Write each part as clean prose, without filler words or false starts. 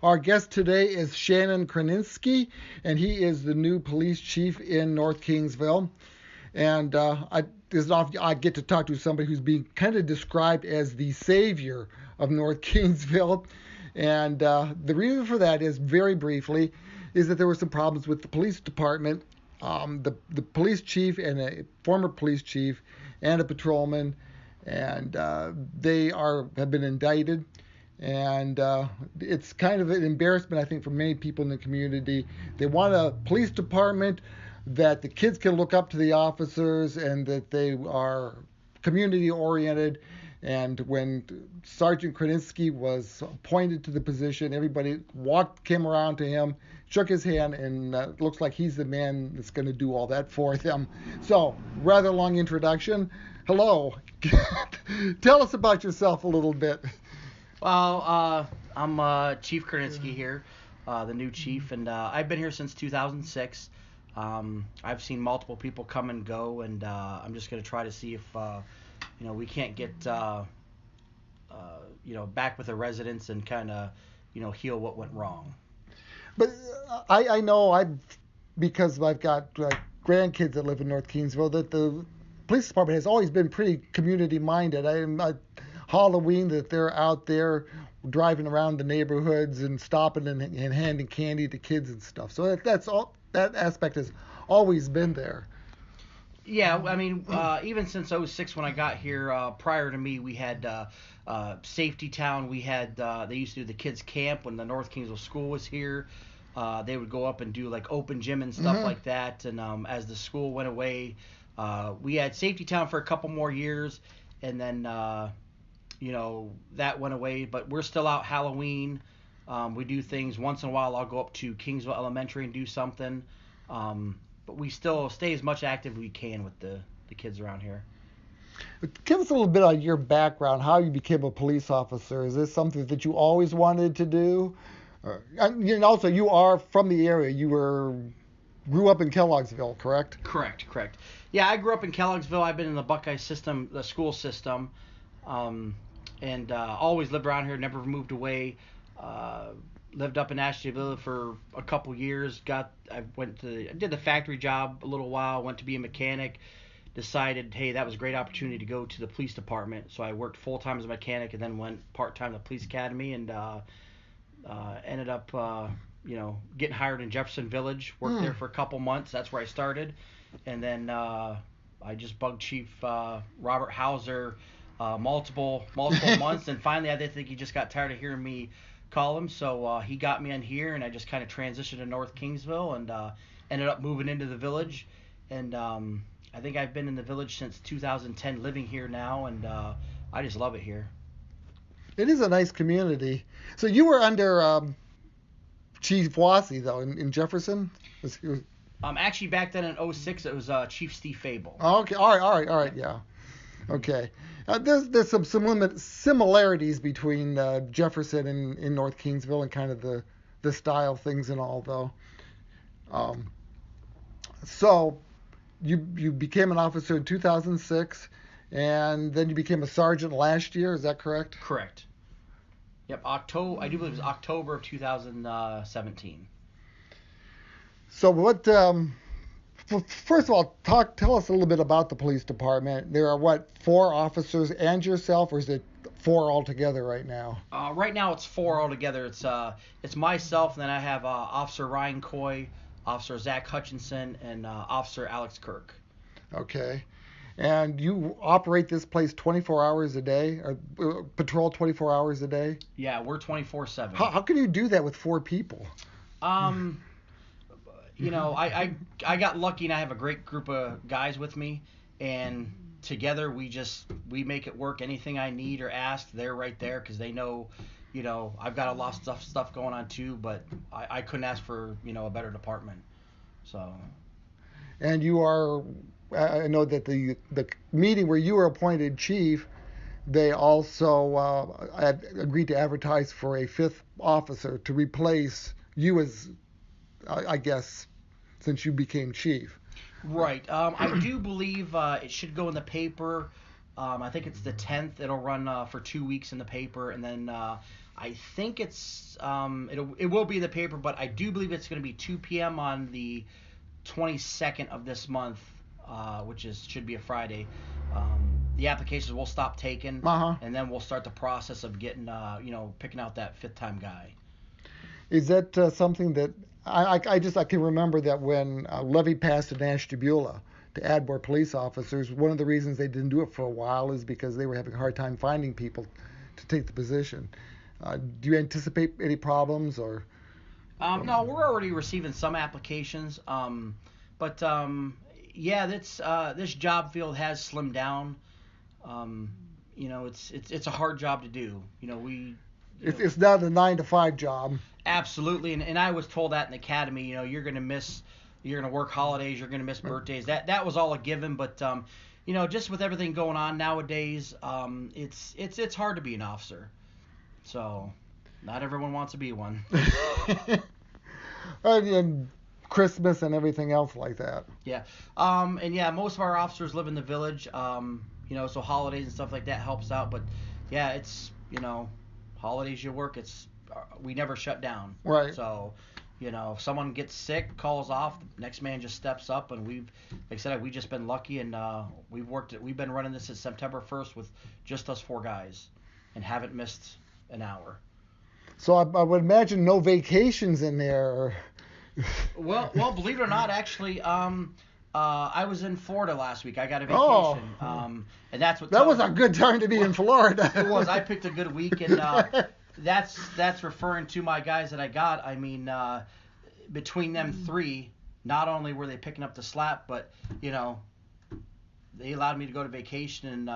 Our guest today is Shannon Krenisky, and he is the new police chief in North Kingsville. And I get to talk to somebody who's being kind of described as the savior of North Kingsville. And the reason for that is, very briefly, is that there were some problems with the police department. The police chief and a former police chief and a patrolman, and they have been indicted. And it's kind of an embarrassment, I think, for many people in the community. They want a police department that the kids can look up to the officers and that they are community oriented. And when Sergeant Krenisky was appointed to the position, everybody came around to him, shook his hand, and it looks like he's the man that's going to do all that for them. So, rather long introduction. Hello. Tell us about yourself a little bit. Well, I'm Chief Krenisky here, the new chief, and I've been here since 2006. I've seen multiple people come and go, and I'm just going to try to see if we can't get back with the residents and kind of heal what went wrong. But I know because I've got grandkids that live in North Kingsville, that the police department has always been pretty community minded. Halloween, that they're out there driving around the neighborhoods and stopping and handing candy to kids and stuff. So that aspect has always been there. Yeah, I mean, even since '06 when I got here, prior to me, we had Safety Town. We had they used to do the kids camp when the North Kingsville school was here. They would go up and do like open gym and stuff like that. And as the school went away, we had Safety Town for a couple more years, and then that went away. But we're still out Halloween. We do things once in a while. I'll go up to Kingsville Elementary and do something. But we still stay as much active as we can with the kids around here. Give us a little bit on your background, how you became a police officer. Is this something that you always wanted to do? And also, you are from the area. You grew up in Kelloggsville, correct? Correct. Yeah, I grew up in Kelloggsville. I've been in the Buckeye system, the school system, and always lived around here, never moved away. Lived up in Ashtabula for a couple years. I did the factory job a little while. Went to be a mechanic. Decided, hey, that was a great opportunity to go to the police department. So I worked full time as a mechanic and then went part time to the police academy and ended up getting hired in Jefferson Village. Worked there for a couple months. That's where I started, and then I just bugged Chief Robert Hauser multiple months, and finally I think he just got tired of hearing me call him, so he got me in here, and I just kind of transitioned to North Kingsville and ended up moving into the village, and I think I've been in the village since 2010, living here now, and I just love it here. It is a nice community. So you were under Chief Wassey, though, in Jefferson? Actually, back then in '06, it was Chief Steve Fable. Oh, okay, all right, yeah. Okay. There's some similarities between Jefferson and in North Kingsville and kind of the style things and all, though. So you became an officer in 2006, and then you became a sergeant last year. Is that correct? Correct. Yep, October. I do believe it was October of 2017. So what? First of all, tell us a little bit about the police department. There are 4 officers and yourself, or is it 4 altogether right now? Right now it's 4 altogether. It's myself, and then I have Officer Ryan Coy, Officer Zach Hutchinson, and Officer Alex Kirk. Okay. And you operate this place 24 hours a day, or patrol 24 hours a day? Yeah, we're 24/7. How can you do that with 4 people? I got lucky and I have a great group of guys with me, and together we make it work. Anything I need or ask, they're right there because they know, I've got a lot of stuff going on too, but I couldn't ask for, a better department. So. And you are, I know that the meeting where you were appointed chief, they also had agreed to advertise for a 5th officer to replace you as, I guess, since you became chief. Right. I do believe it should go in the paper. I think it's the 10th. It'll run for 2 weeks in the paper, and then I think it will be in the paper, but I do believe it's going to be 2 p.m. on the 22nd of this month, which should be a Friday. The applications will stop taking, and then we'll start the process of getting, picking out that fifth-time guy. Is that something that I can remember that when Levy passed in Ashtabula to add more police officers, one of the reasons they didn't do it for a while is because they were having a hard time finding people to take the position. Do you anticipate any problems or? No, we're already receiving some applications, but this job field has slimmed down. It's a hard job to do. It's not a 9-to-5 job. Absolutely, and I was told that in the academy. You're going to work holidays, you're going to miss birthdays. That was all a given, but just with everything going on nowadays, it's hard to be an officer. So, not everyone wants to be one. And Christmas and everything else like that. Yeah. Most of our officers live in the village. So holidays and stuff like that helps out. But yeah, it's holidays you work. We never shut down. Right. So, if someone gets sick, calls off, the next man just steps up, and we've just been lucky, and we've been running this since September 1st with just us 4 guys, and haven't missed an hour. So I would imagine no vacations in there. Well, believe it or not, actually, I was in Florida last week. I got a vacation, and that's what. That was a good time to be in Florida. It was. I picked a good week, and that's referring to my guys that I got. I mean, between them 3, not only were they picking up the slack, but they allowed me to go to vacation, and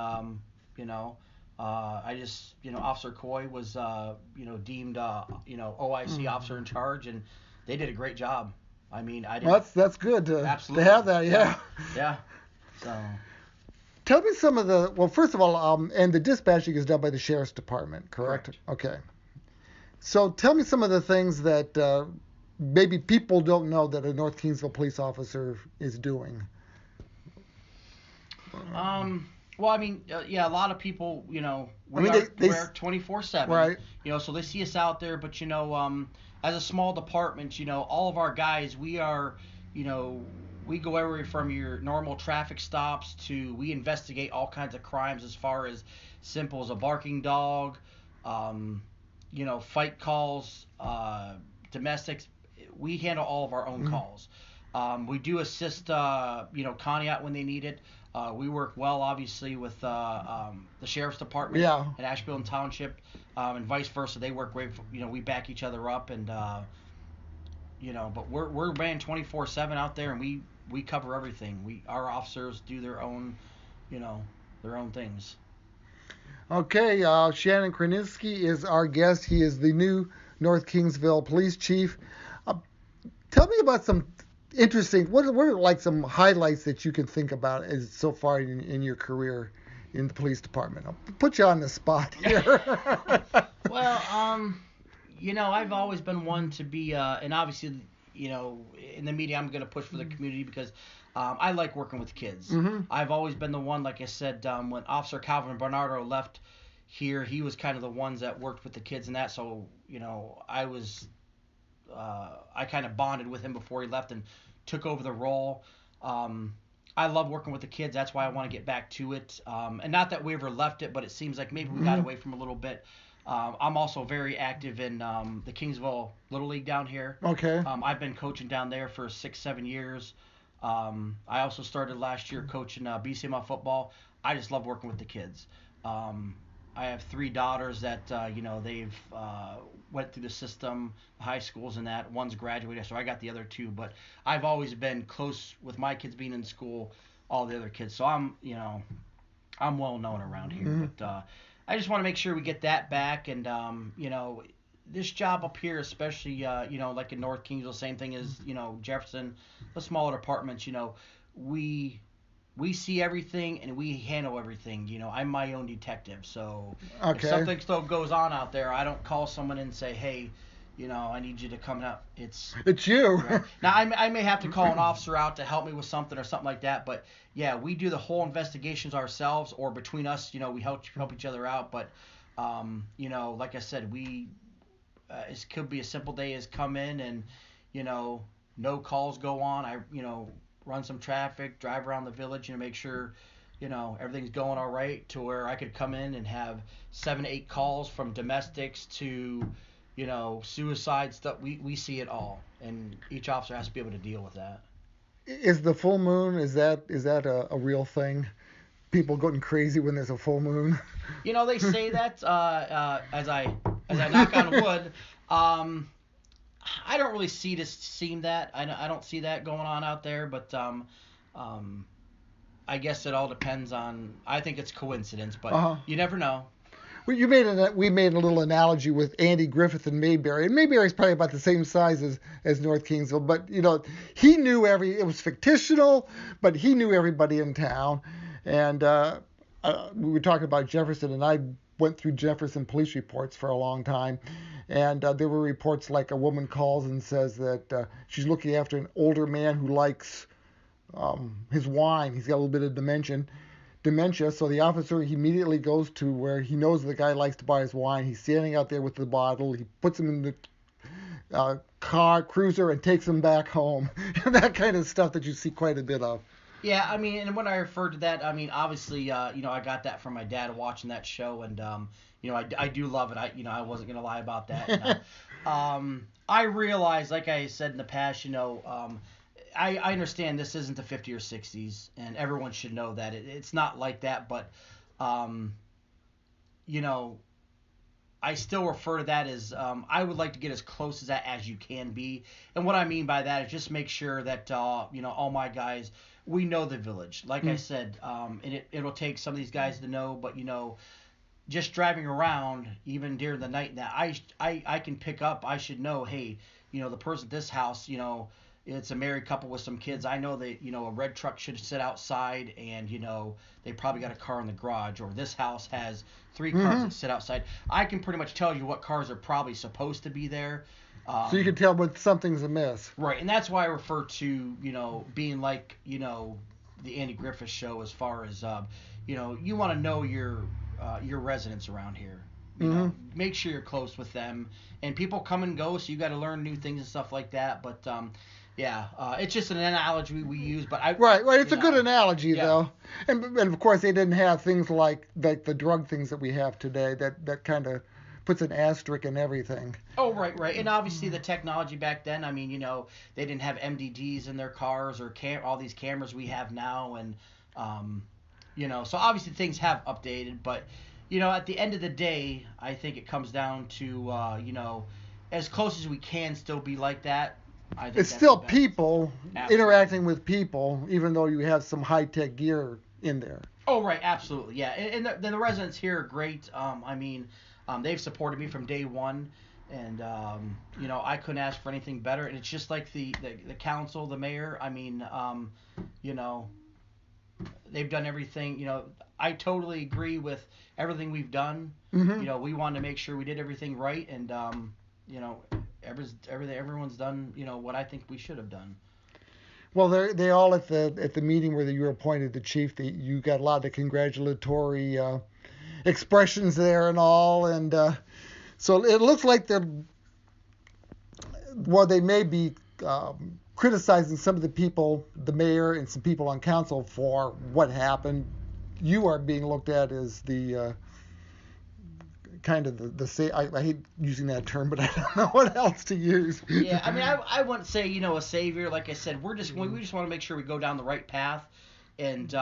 I just, Officer Coy was, deemed, OIC officer in charge, and they did a great job. I mean, I didn't. That's good to have that, yeah. Yeah. So. Tell me some of first of all, and the dispatching is done by the Sheriff's Department, correct? Okay. So tell me some of the things that maybe people don't know that a North Kingsville police officer is doing. Well, I mean, a lot of people, we're 24/7. Right. So they see us out there, but as a small department, all of our guys, we are, we go everywhere from your normal traffic stops to we investigate all kinds of crimes as far as simple as a barking dog, fight calls, domestics. We handle all of our own calls. We do assist, Connie out when they need it. We work well, obviously, with the Sheriff's Department in Asheville Township, and vice versa. They work great. We back each other up, and but we're ran 24/7 out there, and we cover everything. Our officers do their own, their own things. Okay, Shannon Krenisky is our guest. He is the new North Kingsville Police Chief. Tell me about some interesting. What are like some highlights that you can think about as so far in your career in the police department? I'll put you on the spot here. Well, I've always been one to be, and obviously, in the media, I'm going to push for the community because I like working with kids. Mm-hmm. I've always been the one, like I said, when Officer Calvin Bernardo left here, he was kind of the ones that worked with the kids and that. So, I kind of bonded with him before he left and took over the role. I love working with the kids. That's why I want to get back to it. And not that we ever left it, but it seems like maybe we got away from a little bit. I'm also very active in the Kingsville Little League down here. Okay. I've been coaching down there for 6-7 years. I also started last year coaching BCML football. I just love working with the kids. I have 3 daughters that, they've went through the system, high schools and that. One's graduated, so I got the other 2. But I've always been close with my kids being in school, all the other kids. So I'm well known around here. Mm-hmm. But I just want to make sure we get that back. And, this job up here, especially, like in North Kingsville, same thing as, Jefferson, the smaller departments, we see everything and we handle everything. I'm my own detective. So if something still goes on out there, I don't call someone and say, hey, I need you to come out. It's you. Right? Now, I may have to call an officer out to help me with something or something like that. But, yeah, we do the whole investigations ourselves or between us, we help each other out. But Like I said, it could be a simple day as come in and, no calls go on. I, run some traffic, drive around the village, make sure, everything's going all right, to where I could come in and have 7, 8 calls from domestics to, suicide stuff. We see it all, and each officer has to be able to deal with that. Is the full moon, is that a real thing? People going crazy when there's a full moon? They say that, as I knock on wood. I don't really seem that. I don't see that going on out there, but I guess it all depends on. I think it's coincidence, but you never know. Well, we made a little analogy with Andy Griffith and Mayberry, and Mayberry's probably about the same size as North Kingsville, but he knew it was fictional, but he knew everybody in town, and we were talking about Jefferson, and I went through Jefferson police reports for a long time, and there were reports like a woman calls and says that she's looking after an older man who likes his wine. He's got a little bit of dementia, so the officer immediately goes to where he knows the guy likes to buy his wine. He's standing out there with the bottle. He puts him in the cruiser, and takes him back home. That kind of stuff that you see quite a bit of. Yeah, I mean, and when I referred to that, I mean, obviously, I got that from my dad watching that show, and I do love it. I wasn't gonna lie about that. I realize, like I said in the past, I understand this isn't the 50s or 60s, and everyone should know that it's not like that. But, I still refer to that as I would like to get as close as that as you can be. And what I mean by that is just make sure that all my guys, we know the village. Like I said, and it'll take some of these guys to know, but just driving around even during the night, that I can pick up. I should know, hey, the person at this house, it's a married couple with some kids. I know that, a red truck should sit outside, and, they probably got a car in the garage, or this house has 3 cars that sit outside. I can pretty much tell you what cars are probably supposed to be there. So you can tell when something's amiss. Right, and that's why I refer to, being like, the Andy Griffith show, as far as, you want to know your residents around here. Make sure you're close with them. And people come and go, so you got to learn new things and stuff like that. But, it's just an analogy we use. But Right. It's a good analogy, though. And of course, they didn't have things like the drug things that we have today that kind of puts an asterisk in everything. Oh, right. And obviously the technology back then, I mean, they didn't have MDDs in their cars, or all these cameras we have now. And, so obviously things have updated. But, at the end of the day, I think it comes down to, as close as we can still be like that. I think it's still people interacting with people, even though you have some high-tech gear in there. Oh, right, absolutely, yeah. And the residents here are great. They've supported me from day one, and I couldn't ask for anything better. And it's just like the council, the mayor. I mean, they've done everything. I totally agree with everything we've done. We wanted to make sure we did everything right, and everyone's done what I think we should have done. Well, they all at the meeting where you were appointed the chief. You got a lot of congratulatory expressions there and all, and so it looks like they may be criticizing some of the people, the mayor and some people on council, for what happened. You are being looked at as the kind of the I hate using that term, but I don't know what else to use. Yeah, I mean, I wouldn't say a savior. Like I said, we just want to make sure we go down the right path, and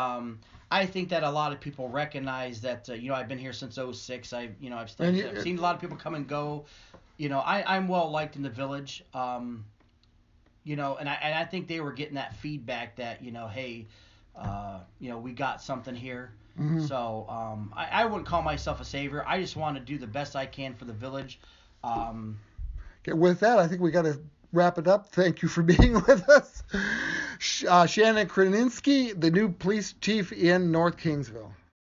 I think that a lot of people recognize that. I've been here since '06. I've seen a lot of people come and go. I'm well liked in the village. And I think they were getting that feedback that hey, we got something here. So I wouldn't call myself a savior. I just want to do the best I can for the village. Okay, with that, I think we got to wrap it up. Thank you for being with us. Shannon Krenisky, the new police chief in North Kingsville.